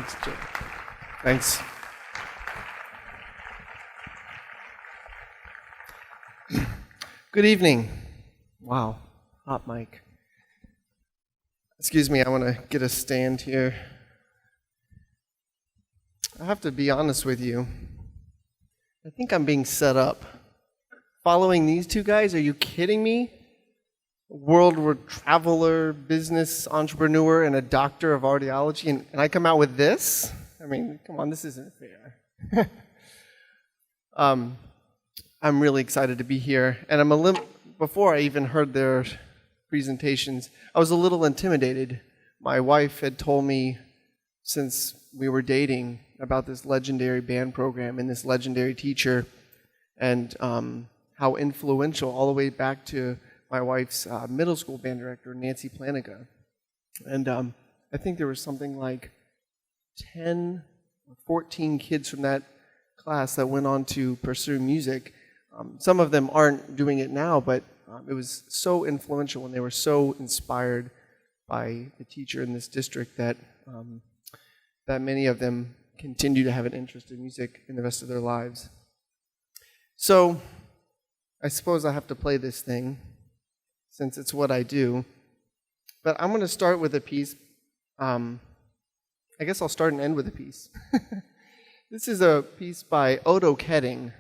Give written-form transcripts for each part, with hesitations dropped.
Thanks, Jay. Thanks. Good evening. Wow, hot mic. Excuse me, I want to get a stand here. I have to be honest with you. I think I'm being set up. Following these two guys, are you kidding me? World traveler, business entrepreneur, and a doctor of audiology, and I come out with this? I mean, come on, this isn't fair. I'm really excited to be here, and before I even heard their presentations, I was a little intimidated. My wife had told me since we were dating about this legendary band program and this legendary teacher, and how influential all the way back to my wife's middle school band director, Nancy Planiga. And I think there was something like 10 or 14 kids from that class that went on to pursue music. Some of them aren't doing it now, but it was so influential and they were so inspired by the teacher in this district that that many of them continue to have an interest in music in the rest of their lives. So I suppose I have to play this thing since it's what I do. But I'm going to start with a piece. I guess I'll start and end with a piece. This is a piece by Odo Ketting.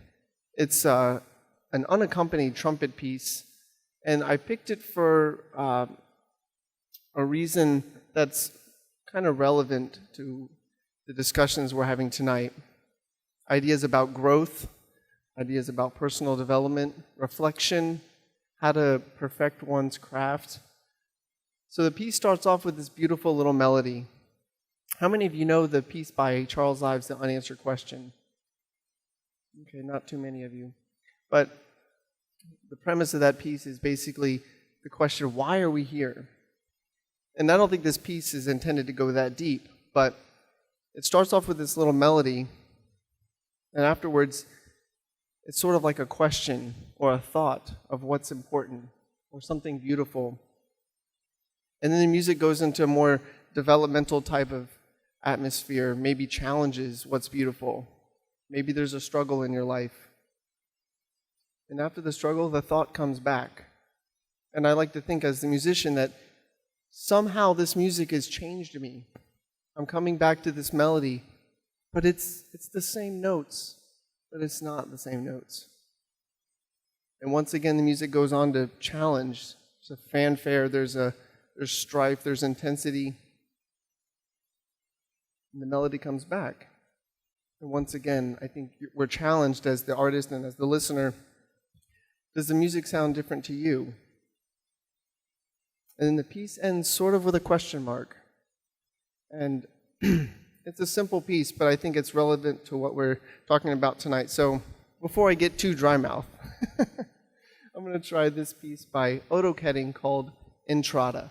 It's an unaccompanied trumpet piece, and I picked it for a reason that's kind of relevant to the discussions we're having tonight. Ideas about growth, ideas about personal development, reflection, how to perfect one's craft. So the piece starts off with this beautiful little melody. How many of you know the piece by Charles Ives, The Unanswered Question? Okay, not too many of you. But the premise of that piece is basically the question, why are we here? And I don't think this piece is intended to go that deep, but it starts off with this little melody, and afterwards, it's sort of like a question or a thought of what's important or something beautiful. And then the music goes into a more developmental type of atmosphere, maybe challenges what's beautiful. Maybe there's a struggle in your life. And after the struggle, the thought comes back. And I like to think as the musician that somehow this music has changed me. I'm coming back to this melody, but it's the same notes, but it's not the same notes. And once again, the music goes on to challenge. There's a fanfare, there's strife, there's intensity. And the melody comes back. And once again, I think we're challenged as the artist and as the listener. Does the music sound different to you? And then the piece ends sort of with a question mark. And it's a simple piece, but I think it's relevant to what we're talking about tonight. So before I get too dry mouth, I'm going to try this piece by Odo Ketting called Entrada.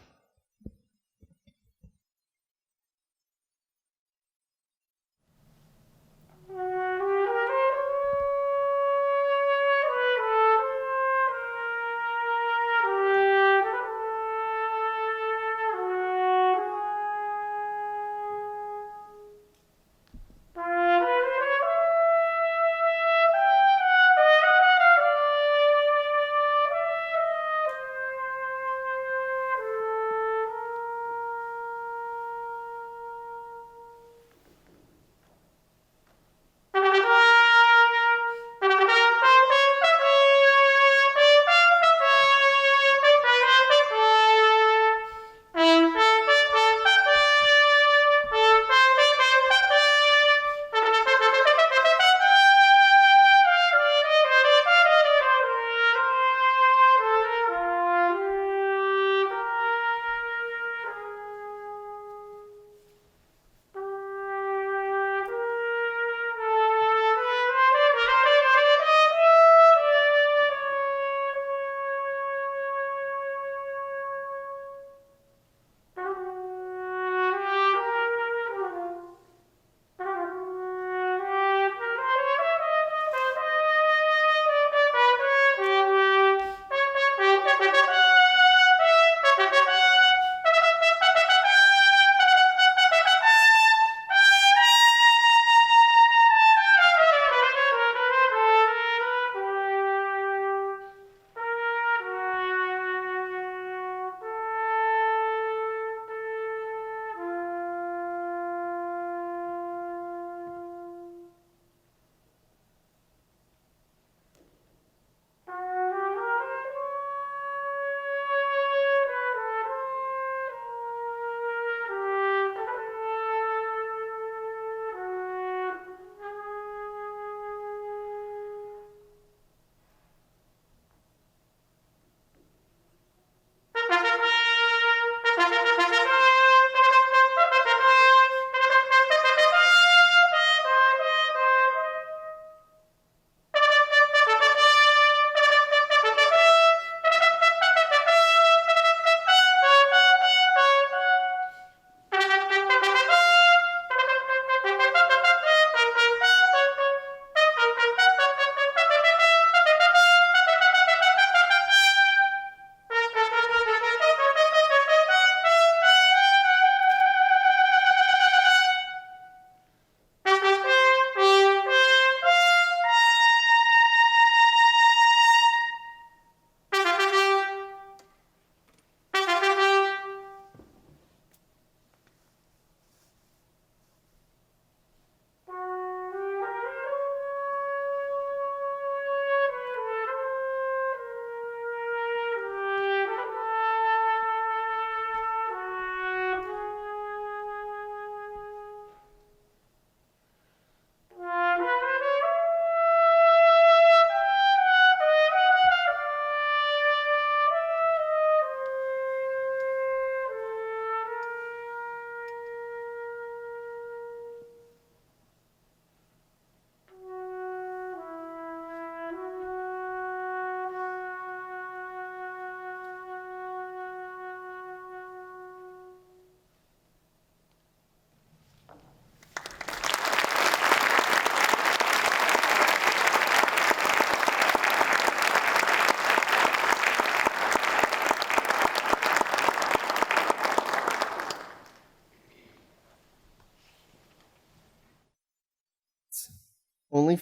only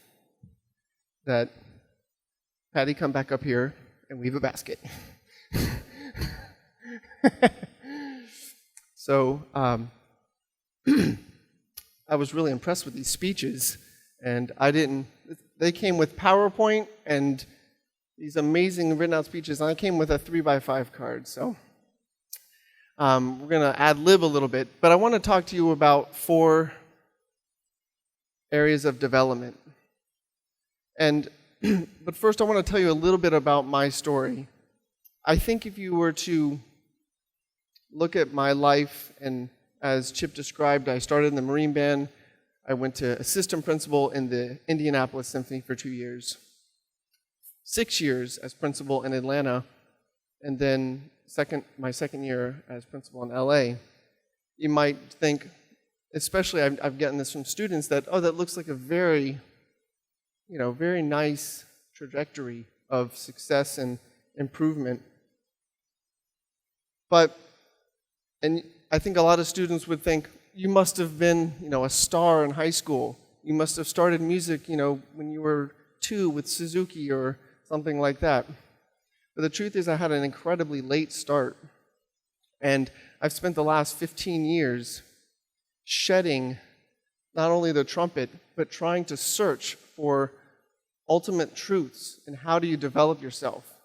that Patty come back up here and weave a basket. So I was really impressed with these speeches, and they came with PowerPoint and these amazing written out speeches, and I came with a 3x5 card. So we're going to ad-lib a little bit, but I want to talk to you about 4 areas of development. But first I want to tell you a little bit about my story. I think if you were to look at my life, and as Chip described, I started in the Marine Band. I went to assistant principal in the Indianapolis Symphony for 2 years, 6 years as principal in Atlanta, and then my second year as principal in LA. You might think, especially I've gotten this from students, that, oh, that looks like a very nice trajectory of success and improvement. And I think a lot of students would think, you must have been, a star in high school. You must have started music, when you were 2 with Suzuki or something like that. But the truth is I had an incredibly late start. And I've spent the last 15 years shedding not only the trumpet, but trying to search for ultimate truths and how do you develop yourself.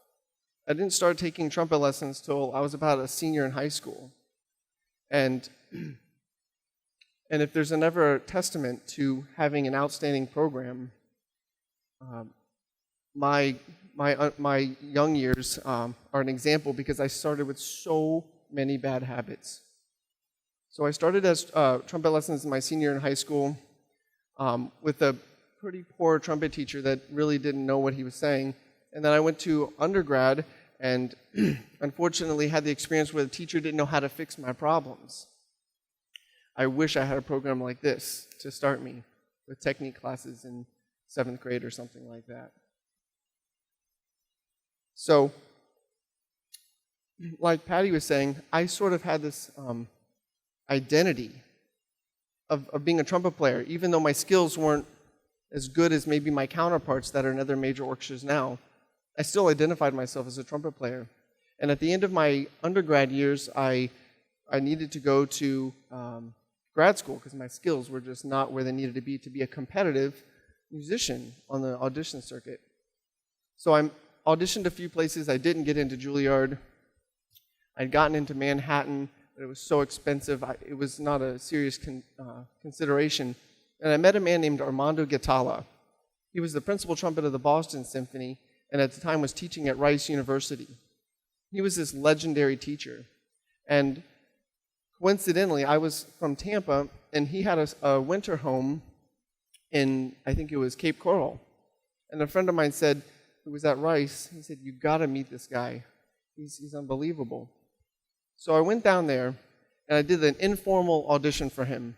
I didn't start taking trumpet lessons till I was about a senior in high school. And if there's ever a testament to having an outstanding program, my young years are an example, because I started with so many bad habits. So I started as trumpet lessons in my senior in high school with a pretty poor trumpet teacher that really didn't know what he was saying. And then I went to undergrad and unfortunately had the experience where the teacher didn't know how to fix my problems. I wish I had a program like this to start me with technique classes in 7th grade or something like that. So, like Patty was saying, I sort of had this identity of being a trumpet player, even though my skills weren't as good as maybe my counterparts that are in other major orchestras now. I still identified myself as a trumpet player. And at the end of my undergrad years, I needed to go to grad school because my skills were just not where they needed to be a competitive musician on the audition circuit. So I auditioned a few places. I didn't get into Juilliard. I'd gotten into Manhattan, but it was so expensive, it was not a serious consideration. And I met a man named Armando Guitarra. He was the principal trumpet of the Boston Symphony, and at the time was teaching at Rice University. He was this legendary teacher. And coincidentally, I was from Tampa, and he had a winter home in, I think it was Cape Coral. And a friend of mine said, who was at Rice, he said, you gotta meet this guy. He's unbelievable. So I went down there, and I did an informal audition for him.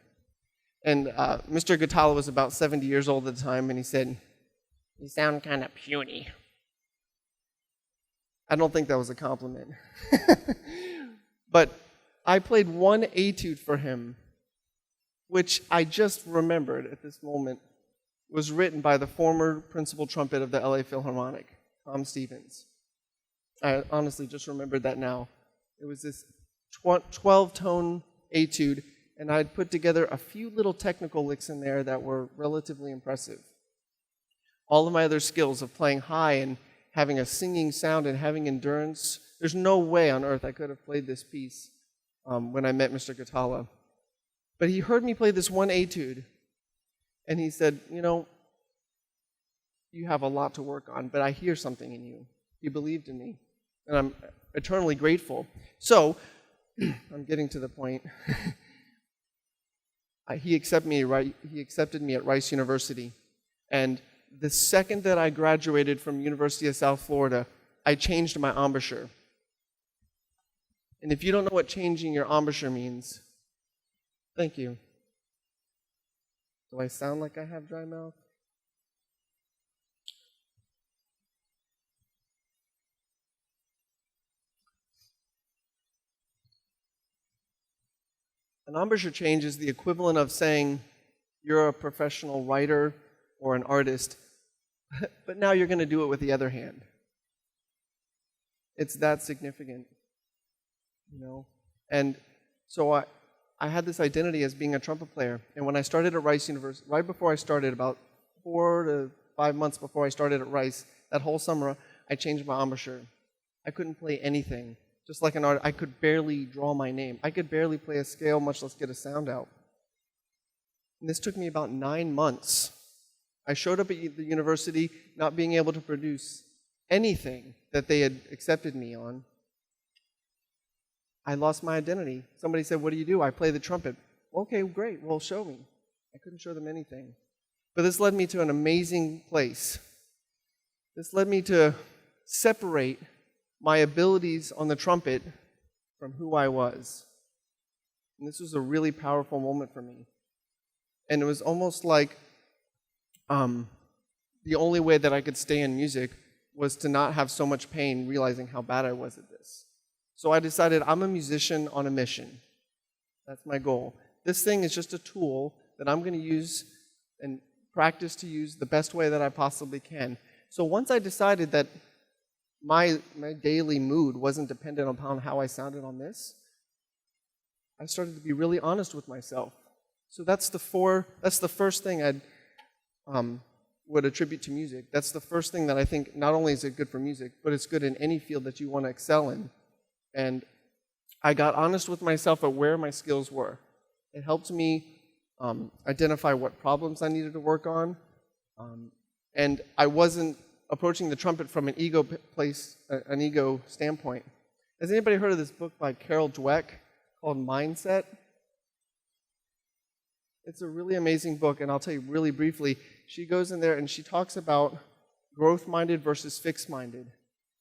And Mr. Guitarra was about 70 years old at the time, and he said, you sound kind of puny. I don't think that was a compliment. But I played one etude for him, which I just remembered at this moment was written by the former principal trumpet of the LA Philharmonic, Tom Stevens. I honestly just remembered that now. It was this 12-tone etude, and I'd put together a few little technical licks in there that were relatively impressive. All of my other skills of playing high and having a singing sound and having endurance, there's no way on earth I could have played this piece when I met Mr. Guitarra. But he heard me play this one etude, and he said, you have a lot to work on, but I hear something in you. He believed in me, and I'm eternally grateful. So, I'm getting to the point. He accepted me at Rice University, and the second that I graduated from University of South Florida, I changed my embouchure. And if you don't know what changing your embouchure means, thank you. Do I sound like I have dry mouth? An embouchure change is the equivalent of saying you're a professional writer or an artist, but now you're going to do it with the other hand. It's that significant, you know? And so I had this identity as being a trumpet player. And when I started at Rice University, right before I started, about 4 to 5 months before I started at Rice, that whole summer, I changed my embouchure. I couldn't play anything. Just like an artist, I could barely draw my name. I could barely play a scale, much less get a sound out. And this took me about 9 months. I showed up at the university not being able to produce anything that they had accepted me on. I lost my identity. Somebody said, "What do you do?" "I play the trumpet." "Okay, great. Well, show me." I couldn't show them anything. But this led me to an amazing place. This led me to separate my abilities on the trumpet from who I was. And this was a really powerful moment for me. And it was almost like the only way that I could stay in music was to not have so much pain realizing how bad I was at this. So I decided I'm a musician on a mission. That's my goal. This thing is just a tool that I'm going to use and practice to use the best way that I possibly can. So once I decided that my daily mood wasn't dependent upon how I sounded on this, I started to be really honest with myself. So that's the first thing I'd would attribute to music. That's the first thing that I think not only is it good for music, but it's good in any field that you want to excel in. And I got honest with myself at where my skills were. It helped me identify what problems I needed to work on. And I wasn't approaching the trumpet from an ego standpoint. Has anybody heard of this book by Carol Dweck called Mindset? It's a really amazing book, and I'll tell you really briefly. She goes in there and she talks about growth-minded versus fixed-minded.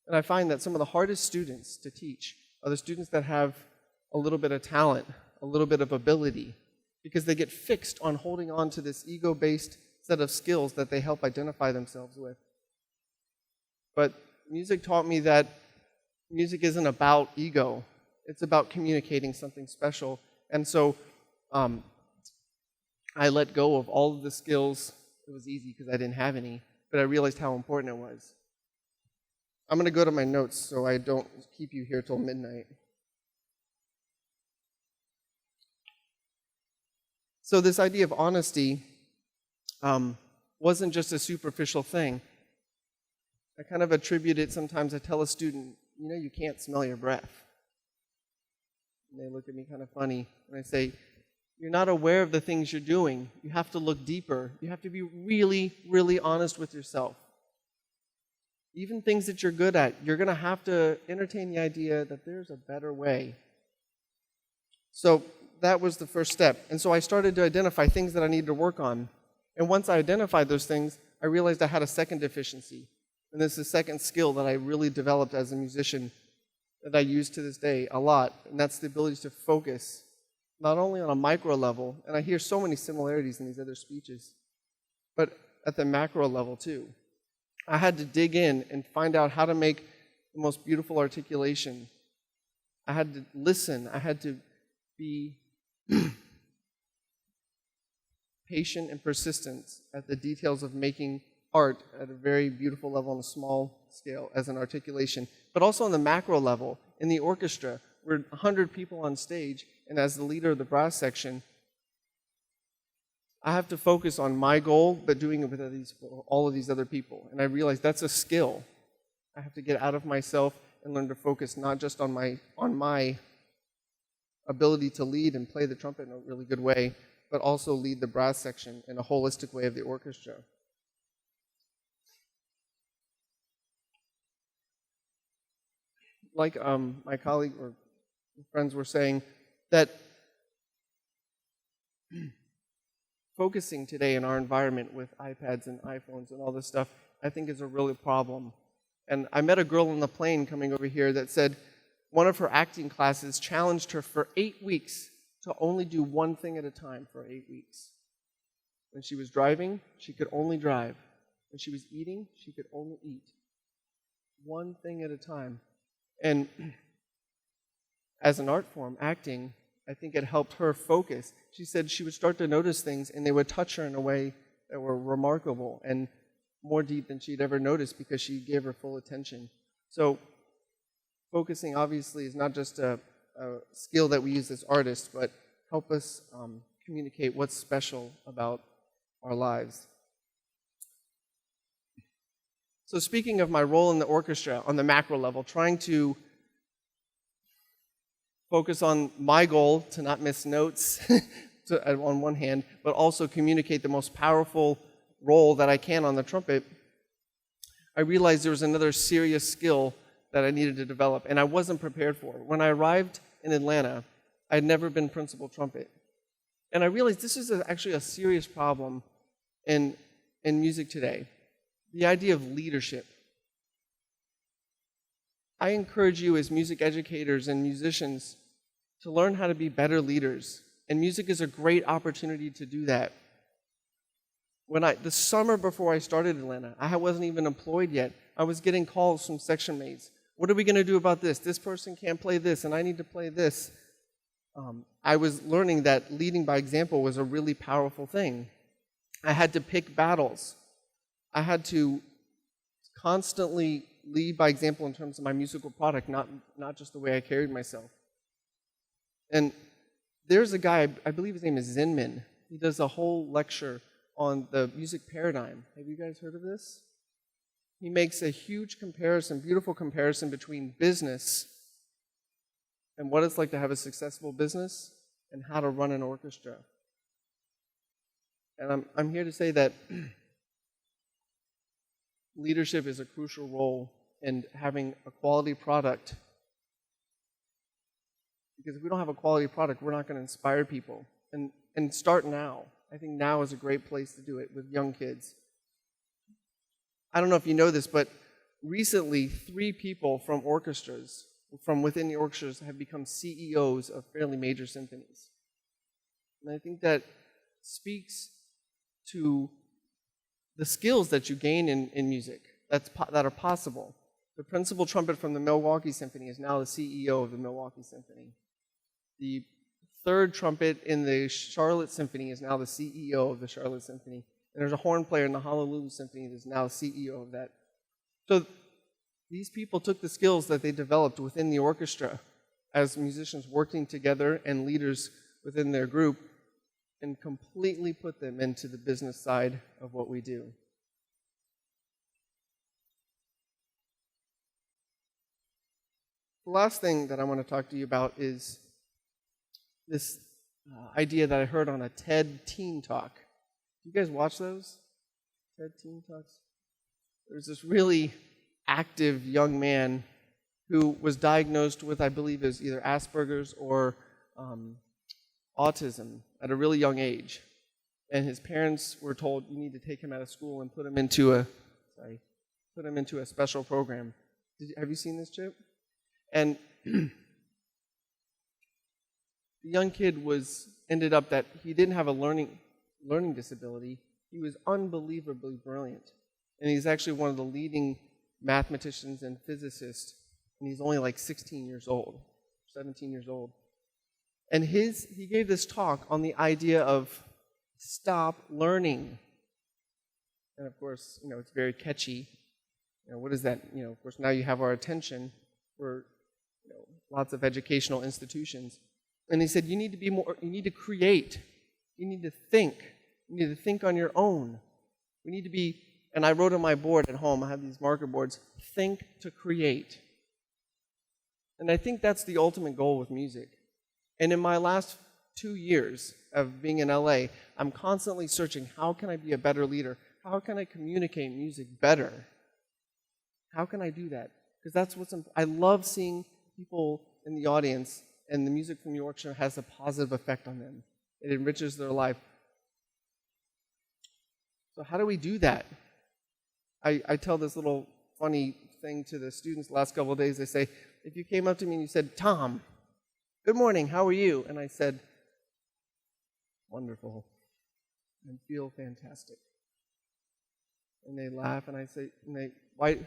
And I find that some of the hardest students to teach are the students that have a little bit of talent, a little bit of ability, because they get fixed on holding on to this ego-based set of skills that they help identify themselves with. But music taught me that music isn't about ego. It's about communicating something special. And so I let go of all of the skills. It was easy because I didn't have any, but I realized how important it was. I'm going to go to my notes so I don't keep you here till midnight. So this idea of honesty wasn't just a superficial thing. I kind of attribute it sometimes. I tell a student, you know, you can't smell your breath. And they look at me kind of funny when I say, you're not aware of the things you're doing. You have to look deeper. You have to be really, really honest with yourself. Even things that you're good at, you're going to have to entertain the idea that there's a better way. So that was the first step. And so I started to identify things that I needed to work on. And once I identified those things, I realized I had a second deficiency. And this is a second skill that I really developed as a musician that I use to this day a lot. And that's the ability to focus, not only on a micro level, and I hear so many similarities in these other speeches, but at the macro level too. I had to dig in and find out how to make the most beautiful articulation. I had to listen. I had to be patient and persistent at the details of making art at a very beautiful level on a small scale as an articulation, but also on the macro level. In the orchestra, we're 100 people on stage, and as the leader of the brass section, I have to focus on my goal, but doing it with all of these other people. And I realized that's a skill. I have to get out of myself and learn to focus not just on my ability to lead and play the trumpet in a really good way, but also lead the brass section in a holistic way of the orchestra. Like my colleague or friends were saying, that focusing today in our environment with iPads and iPhones and all this stuff, I think is a real problem. And I met a girl on the plane coming over here that said one of her acting classes challenged her for 8 weeks to only do one thing at a time for 8 weeks. When she was driving, she could only drive. When she was eating, she could only eat. One thing at a time. And as an art form, acting, I think it helped her focus. She said she would start to notice things and they would touch her in a way that were remarkable and more deep than she'd ever noticed because she gave her full attention. So focusing obviously is not just a skill that we use as artists, but help us communicate what's special about our lives. So speaking of my role in the orchestra on the macro level, trying to focus on my goal to not miss notes on one hand, but also communicate the most powerful role that I can on the trumpet, I realized there was another serious skill that I needed to develop, and I wasn't prepared for. When I arrived in Atlanta, I had never been principal trumpet. And I realized this is actually a serious problem in music today. The idea of leadership. I encourage you as music educators and musicians to learn how to be better leaders. And music is a great opportunity to do that. The summer before I started Atlanta, I wasn't even employed yet. I was getting calls from section mates. What are we going to do about this? This person can't play this, and I need to play this. I was learning that leading by example was a really powerful thing. I had to pick battles. I had to constantly lead by example in terms of my musical product, not just the way I carried myself. And there's a guy, I believe his name is Zinman. He does a whole lecture on the music paradigm. Have you guys heard of this? He makes a huge comparison, beautiful comparison between business and what it's like to have a successful business and how to run an orchestra. And I'm here to say that leadership is a crucial role in having a quality product. Because if we don't have a quality product, we're not going to inspire people. And start now. I think now is a great place to do it with young kids. I don't know if you know this, but recently 3 people from orchestras, from within the orchestras, have become CEOs of fairly major symphonies. And I think that speaks to the skills that you gain in music that are possible. The principal trumpet from the Milwaukee Symphony is now the CEO of the Milwaukee Symphony. The 3rd trumpet in the Charlotte Symphony is now the CEO of the Charlotte Symphony. And there's a horn player in the Honolulu Symphony that is now the CEO of that. So these people took the skills that they developed within the orchestra as musicians working together and leaders within their group and completely put them into the business side of what we do. The last thing that I want to talk to you about is this idea that I heard on a TED Teen Talk. You guys watch those? TED Teen Talks? There's this really active young man who was diagnosed with, I believe, is either Asperger's or autism at a really young age. And his parents were told, you need to take him out of school and put him into a special program. Have you seen this, Chip? And the young kid ended up that he didn't have a learning disability. He was unbelievably brilliant. And he's actually one of the leading mathematicians and physicists. And he's only like 16 years old, 17 years old. And he gave this talk on the idea of stop learning. And of course, it's very catchy. What is that? Of course, now you have our attention for lots of educational institutions. And he said, you need to create. You need to think. You need to think on your own. We need to be, and I wrote on my board at home, I have these marker boards, think to create. And I think that's the ultimate goal with music. And in my last 2 years of being in LA, I'm constantly searching, how can I be a better leader? How can I communicate music better? How can I do that? Because that's I love seeing people in the audience, and the music from the orchestra has a positive effect on them. It enriches their life. So how do we do that? I tell this little funny thing to the students the last couple of days. They say, if you came up to me and you said, Tom, good morning, how are you? And I said, wonderful, and feel fantastic. And they laugh, and I say, why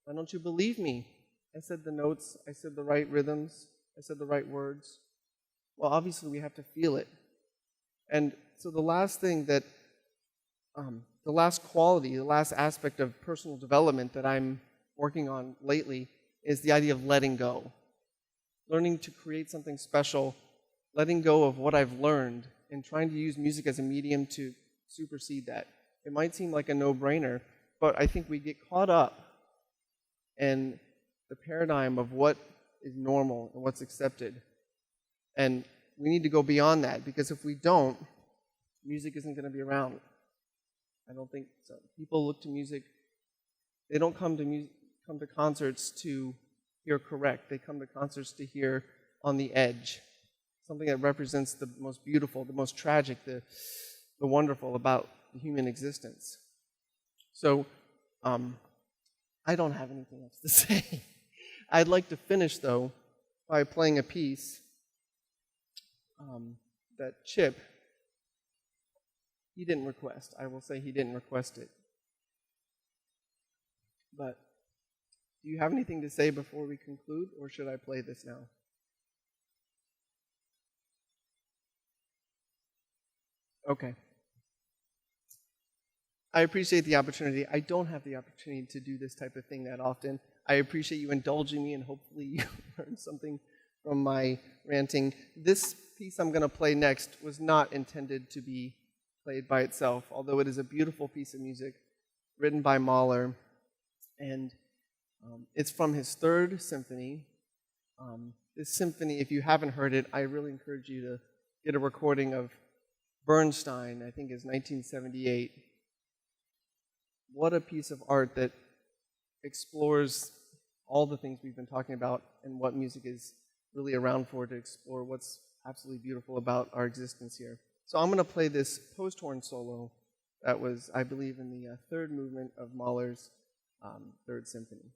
don't you believe me? I said the notes, I said the right rhythms, I said the right words. Well, obviously we have to feel it. And so the last thing that the last quality, the last aspect of personal development that I'm working on lately is the idea of letting go. Learning to create something special, letting go of what I've learned, and trying to use music as a medium to supersede that. It might seem like a no-brainer, but I think we get caught up in the paradigm of what is normal and what's accepted. And we need to go beyond that, because if we don't, music isn't going to be around. I don't think so. People look to music, they don't come to concerts to hear correct. They come to concerts to hear on the edge, something that represents the most beautiful, the most tragic, the wonderful about the human existence. So I don't have anything else to say. I'd like to finish, though, by playing a piece that Chip, he didn't request. I will say he didn't request it. But do you have anything to say before we conclude, or should I play this now? Okay. I appreciate the opportunity. I don't have the opportunity to do this type of thing that often. I appreciate you indulging me, and hopefully you learned something from my ranting. This piece I'm going to play next was not intended to be played by itself, although it is a beautiful piece of music written by Mahler, and it's from his third symphony. This symphony, if you haven't heard it, I really encourage you to get a recording of Bernstein, I think is 1978. What a piece of art that explores all the things we've been talking about and what music is really around for, to explore what's absolutely beautiful about our existence here. So I'm going to play this post-horn solo that was, I believe, in the third movement of Mahler's Third Symphony.